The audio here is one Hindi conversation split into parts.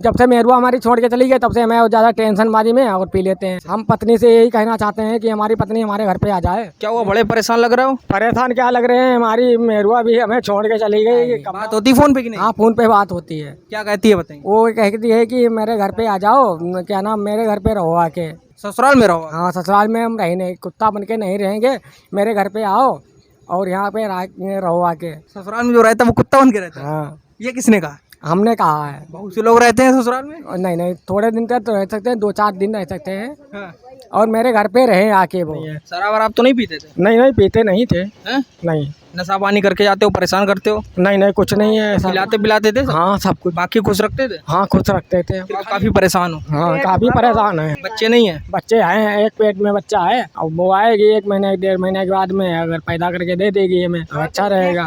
जब से मेहरुआ हमारी छोड़ के चली गई तब से हमें ज़्यादा टेंशनबाजी में और पी लेते हैं। हम पत्नी से यही कहना चाहते हैं कि हमारी पत्नी हमारे घर पे आ जाए। क्या हुआ, बड़े परेशान लग रहे हो? परेशान क्या लग रहे हैं, हमारी मेहरुआ भी हमें छोड़ के चली गई। बात होती फोन पे कि नहीं? हाँ, फोन पे बात होती है। क्या कहती है बताइए? वो कहती है कि मेरे घर पे आ जाओ, क्या नाम, मेरे घर पे रहो आके। ससुराल में रहो? हाँ, ससुराल में हम रहे नहीं, कुत्ता बन के नहीं रहेंगे, मेरे घर पे आओ और यहाँ पे रहो आके। ससुराल में जो रहता है वो कुत्ता बन के रहता है? हाँ, ये किसने कहा? हमने कहा है। बहुत से लोग रहते हैं ससुराल में। नहीं नहीं, थोड़े दिन तक तो रह सकते हैं, 2-4 दिन रह सकते हैं हाँ। और मेरे घर पे रहे आके वो। शराब वराब तो नहीं पीते थे? नहीं नहीं, पीते नहीं थे। हैं? नहीं नशा पानी करके जाते हो, परेशान करते हो? नहीं नहीं, कुछ नहीं है ऐसा। पिलाते पिलाते थे सब? हाँ, सब कुछ। बाकी खुश रखते थे? हाँ, खुश रखते थे। फिर काफी परेशान हो? हाँ, काफी परेशान है। बच्चे नहीं है? बच्चे हैं, एक पेट में बच्चा है और वो आएगी 1 महीने 1.5 महीने के बाद में, अगर पैदा करके दे देगी हमें तो अच्छा रहेगा।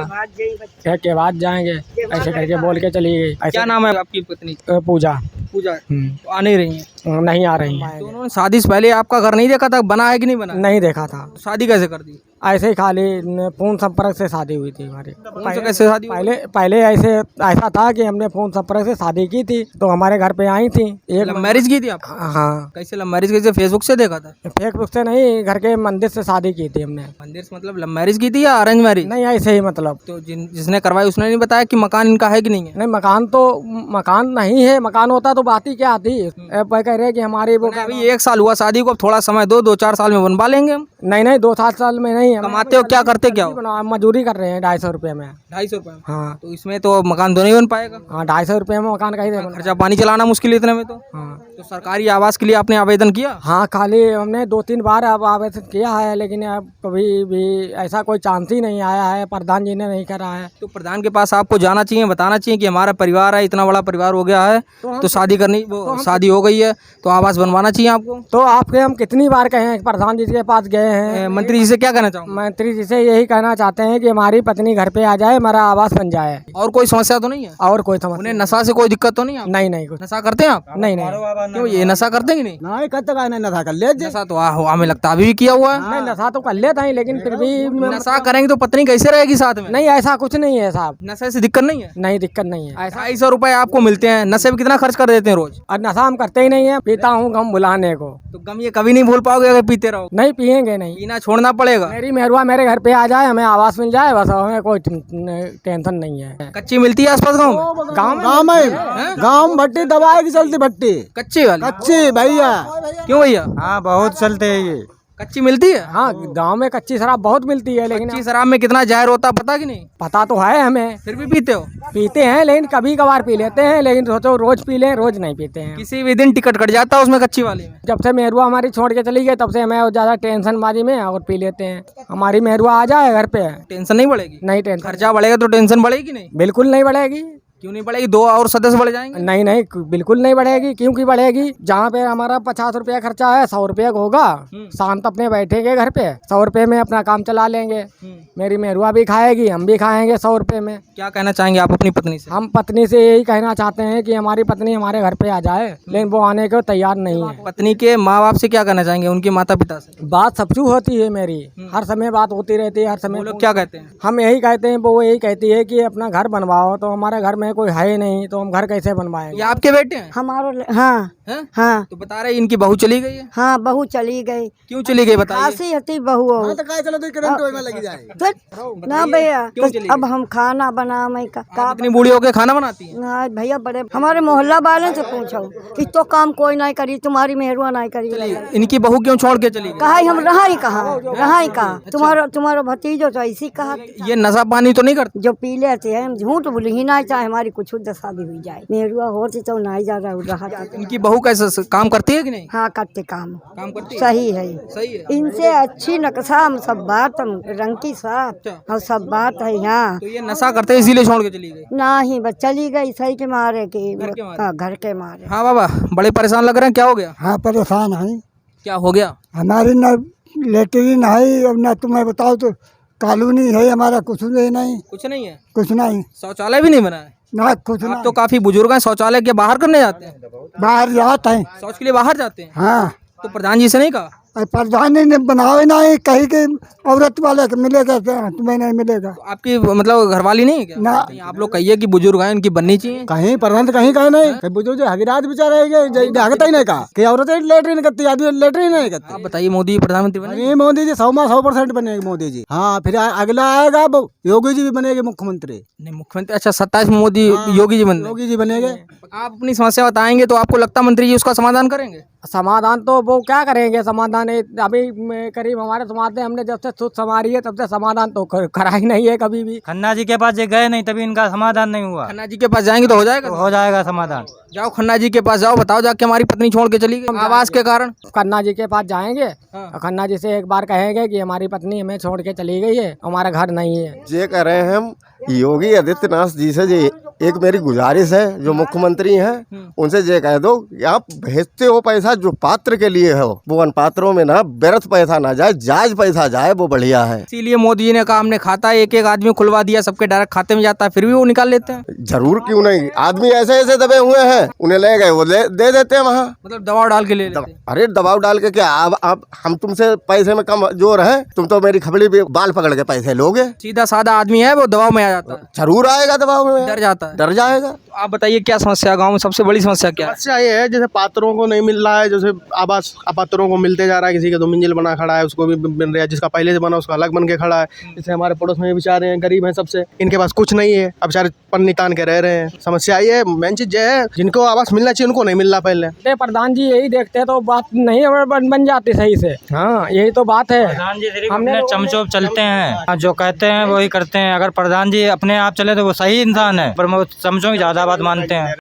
फिर के बाद जाएंगे, ऐसे करके बोल के चली गई। क्या नाम है आपकी पत्नी? पूजा। पूजा। तो आ नहीं रही है? नहीं आ रही है। तो उन्होंने शादी से पहले आपका घर नहीं देखा था, बना है कि नहीं बना? नहीं देखा था। शादी कैसे कर दी? ऐसे ही खाली फोन संपर्क से शादी हुई थी हमारी। फोन से कैसे शादी हुई? पहले ऐसा था कि हमने फोन संपर्क से शादी की थी, तो हमारे घर पे आई थी। लव मैरिज की थी आप? हाँ। कैसे लव मैरिज? कैसे, फेसबुक से देखा था? फेसबुक से नहीं, घर के मंदिर से शादी की थी हमने। मंदिर से मतलब लव मैरिज की थी या अरेंज मैरिज? नहीं, ऐसे ही मतलब। तो जिसने करवाई उसने नहीं बताया कि मकान इनका है कि नहीं है? नहीं, मकान नहीं है। मकान होता तो बात ही क्या थी। कह रहे कि हमारी वो अभी 1 साल हुआ शादी को, अब थोड़ा समय दो, 2-4 साल में बनवा लेंगे हम। नहीं, 2-7 साल में नहीं। कमाते हो क्या, करते क्या हो? मजदूरी कर रहे हैं 250 रुपये में। 250 रुपये? हाँ। तो इसमें तो मकान तो नहीं बन पाएगा। हाँ, 250 रुपये में मकान का ही देगा। खर्चा पानी चलाना मुश्किल है इतने में तो। हाँ। तो सरकारी आवास के लिए आपने आवेदन किया? हाँ, खाली हमने 2-3 बार अब आवेदन किया है, लेकिन अब कभी भी ऐसा कोई चांस ही नहीं आया है। प्रधान जी ने नहीं करा है। तो प्रधान के पास आपको जाना चाहिए, बताना चाहिए कि हमारा परिवार है, इतना बड़ा परिवार हो गया है, तो शादी करनी, वो शादी हो गई है तो आवास बनवाना चाहिए आपको। तो आपके हम कितनी बार कहे हैं, प्रधान जी के पास गए हैं। मंत्री जी से क्या कहना चाहूँगा? मंत्री जी से यही कहना चाहते हैं कि हमारी पत्नी घर पे आ जाए, हमारा आवास बन जाए। और कोई समस्या तो नहीं है? और कोई समस्या? उन्हें नशा से कोई दिक्कत तो नहीं है? नहीं, कुछ नशा करते हैं आप? नहीं। क्यों, ये नशा करते हैं कि नहीं? नहीं करते का, नहीं नशा कर ले। नशा तो हमें लगता है अभी भी किया हुआ है। नहीं, नशा तो कर लेता है, लेकिन फिर भी नशा करेंगे तो पत्नी कैसे रहेगी साथ में? नहीं, ऐसा कुछ नहीं है साहब। नशे से दिक्कत नहीं है? नहीं, दिक्कत नहीं है। 250 रुपए आपको मिलते हैं, नशे में कितना खर्च कर देते हैं रोज? और नशा हम करते ही नहीं है। पीता हूँ गम भुलाने को। तो गम ये कभी नहीं भूल पाओगे अगर पीते रहो? नहीं, पियेंगे नहीं। पीना छोड़ना पड़ेगा। मेरी मेहरुआ मेरे घर पे आ जाए, हमें आवास मिल जाए, बस हमें कोई टेंशन नहीं है। कच्ची मिलती है आसपास गाँव में? गाँव में भट्टी दबाए की चलती भट्टी। कच्ची वाली? कच्ची भैया। क्यों भैया? हाँ, बहुत चलते है ये। कच्ची मिलती है? हाँ, गांव में कच्ची शराब बहुत मिलती है, लेकिन कच्ची शराब में कितना जहर होता है पता कि नहीं? पता तो है हमें। फिर भी पीते हो? पीते हैं, लेकिन कभी कभार पी लेते हैं, लेकिन सोचो रोज पी लें, रोज नहीं पीते हैं। किसी भी दिन टिकट कट जाता है उसमें कच्ची वाली में। जब से मेहरुआ हमारी छोड़ के चली गई तब से हमें ज्यादा टेंशनबाजी में और पी लेते हैं। हमारी मेहरुआ आ जाए घर पे, टेंशन नहीं बढ़ेगी? नहीं टेंशन। खर्चा बढ़ेगा तो टेंशन बढ़ेगी नहीं? बिल्कुल नहीं बढ़ेगी। क्यों नहीं बढ़ेगी? 2 और सदस्य बढ़ जाएंगे? नहीं, बिल्कुल नहीं बढ़ेगी। क्योंकि बढ़ेगी, जहाँ पे हमारा 50 रुपया खर्चा है, 100 रुपया होगा। शांत अपने बैठेंगे घर पे, 100 रुपये में अपना काम चला लेंगे। मेरी मेहरुआ भी खाएगी, हम भी खाएंगे 100 रुपये में। क्या कहना चाहेंगे आप अपनी पत्नी से? हम पत्नी से यही कहना चाहते हैं कि हमारी पत्नी हमारे घर पे आ जाए, लेकिन वो आने को तैयार नहीं है। पत्नी के माँ बाप से क्या कहना चाहेंगे, उनके माता पिता से? बात सबसे होती है मेरी, हर समय बात होती रहती है, हर समय। वो लोग क्या कहते हैं? हम यही कहते हैं, वो यही कहती है कि अपना घर बनवाओ। तो हमारे घर में कोई है ही नहीं, तो हम घर कैसे बनवाएंगे? ये आपके बेटे हैं? हमारो हाँ हैं? हाँ तो बता रहे इनकी बहू चली गई है। हाँ, बहू चली गई। क्यों चली गई बताइए? खासी हती बहू हो। ना भैया, क्यों चली अब हम खाना बनावे का इतनी बूढ़ी होके खाना बनाती है? ना भैया, बड़े हमारे मोहल्ला वाले से पूछो कि तो काम कोई नहीं करी, तुम्हारी मेहरुआ नहीं करी। इनकी बहू क्यों छोड़ के चली गई? कहा हम रहा ही कहा तुम्हारा भतीजो तो ऐसी कहा। ये नशा पानी तो नहीं करती? जो पी लेते हैं, हम झूठ बोले ही नहीं चाहे हमारी कुछ दशा भी हुई जाए। मेहरुआ होती तो नहीं जा रहा। इनकी बहू कैसे काम करती है कि नहीं? हाँ, करते काम करती है? सही है। सही है। इनसे अच्छी नक्शा हम सब बात रंग की साथ और सब बात है यहाँ। तो ये नशा करते इसीलिए छोड़ के चली गई? ना ही बस चली गई सही के मारे की, घर घर के मारे। हाँ बाबा, बड़े परेशान लग रहे हैं, क्या हो गया? हाँ, परेशान है। क्या हो गया? हमारी न लेटरिन है और न तुम्हें बताओ तो कॉलोनी है, हमारा कुछ नहीं। कुछ नहीं है? कुछ नहीं, शौचालय भी नहीं बना है? ना कुछ आप तो काफी बुजुर्ग हैं, शौचालय के बाहर करने जाते हैं? बाहर जाते हैं। शौच के लिए बाहर जाते हैं? हाँ, तो प्रधान जी से नहीं कहा? प्रधान ने बनावे ना ही कहीं के औरत वाले को मिलेगा क्या, तुम्हें नहीं मिलेगा। तो आपकी मतलब घरवाली नहीं है क्या? ना। नहीं, आप लोग कहिए कि बुजुर्ग हैं, इनकी बननी चाहिए। कहीं प्रधान तो कहीं नहीं, कहीं बुजुर्ग हकीरात बेचारे हकता ही नहीं का कि औरत लेटरिन करती, आदमी लेटरिन नहीं करती। आप बताइए, मोदी प्रधानमंत्री बने? अरे मोदी जी 100% बनेगी मोदी जी। हाँ, फिर अगला आएगा वो योगी जी भी बनेगी मुख्यमंत्री। नहीं, मुख्यमंत्री अच्छा 27 में मोदी योगी जी बन योगी जी बनेंगे। आप अपनी समस्या बताएंगे तो आपको लगता मंत्री जी उसका समाधान करेंगे? समाधान तो वो क्या करेंगे, समाधान अभी करीब हमारे समाज में हमने जब से सोच संभाली है तब से समाधान तो करा ही नहीं है कभी भी। खन्ना जी के पास ये गए नहीं, तभी इनका समाधान नहीं हुआ। खन्ना जी के पास जाएंगे तो हो जाएगा? हो जाएगा समाधान। जाओ खन्ना जी के पास जाओ, बताओ जाके हमारी पत्नी छोड़ के चली गई आवास के कारण। खन्ना जी के पास जाएंगे और खन्ना जी से एक बार कहेंगे कि हमारी पत्नी हमें छोड़ के चली गई है, हमारा घर नहीं है। ये कह रहे हैं हम योगी आदित्यनाथ जी से, जी एक मेरी गुजारिश है, जो मुख्यमंत्री हैं उनसे ये कह दो कि आप भेजते हो पैसा जो पात्र के लिए हो, वो अनपात्रों में ना व्यर्थ पैसा ना जाए, जायज पैसा जाए, वो बढ़िया है। इसीलिए मोदी जी ने कहा हमने खाता एक एक आदमी खुलवा दिया, सबके डायरेक्ट खाते में जाता है, फिर भी वो निकाल लेते हैं। जरूर क्यों नहीं, आदमी ऐसे ऐसे दबे हुए हैं, उन्हें ले गए वो दे देते हैं वहाँ। मतलब दबाव डाल के ले लेते हैं। अरे दबाव डाल के क्या, अब हम तुमसे पैसे में कम जोर है, तुम तो मेरी खबड़ी भी बाल पकड़ के पैसे लोगे। सीधा साधा आदमी है वो दबाव में आ जाता है, जरूर आएगा दबाव में, डर जाता है। डर जाएगा। तो आप बताइए क्या समस्या गाँव में सबसे बड़ी समस्या क्या है? समस्या ये है जैसे पात्रों को नहीं मिल रहा है, जैसे आवास अपात्रों को मिलते जा रहा है, किसी का 2 मंजिल बना खड़ा है उसको भी मिल रहा है, जिसका पहले से बना उसका अलग बन के खड़ा है। जैसे हमारे पड़ोस में बेचारे हैं, गरीब हैं सबसे, इनके पास कुछ नहीं है, अब बेचारे पन्नी तान के रह रहे हैं। समस्या ये है, मेन चीज ये है, जिनको आवास मिलना चाहिए उनको नहीं मिल रहा पहले। प्रधान जी यही देखते हैं तो बात नहीं बन जाती सही से। हाँ, यही तो बात है। प्रधान जी सिर्फ अपने चमचों चलते हैं, जो कहते हैं वही करते हैं। अगर प्रधान जी अपने आप चले तो वो सही इंसान है, पर वो चमचों की ज्यादा बात मानते हैं।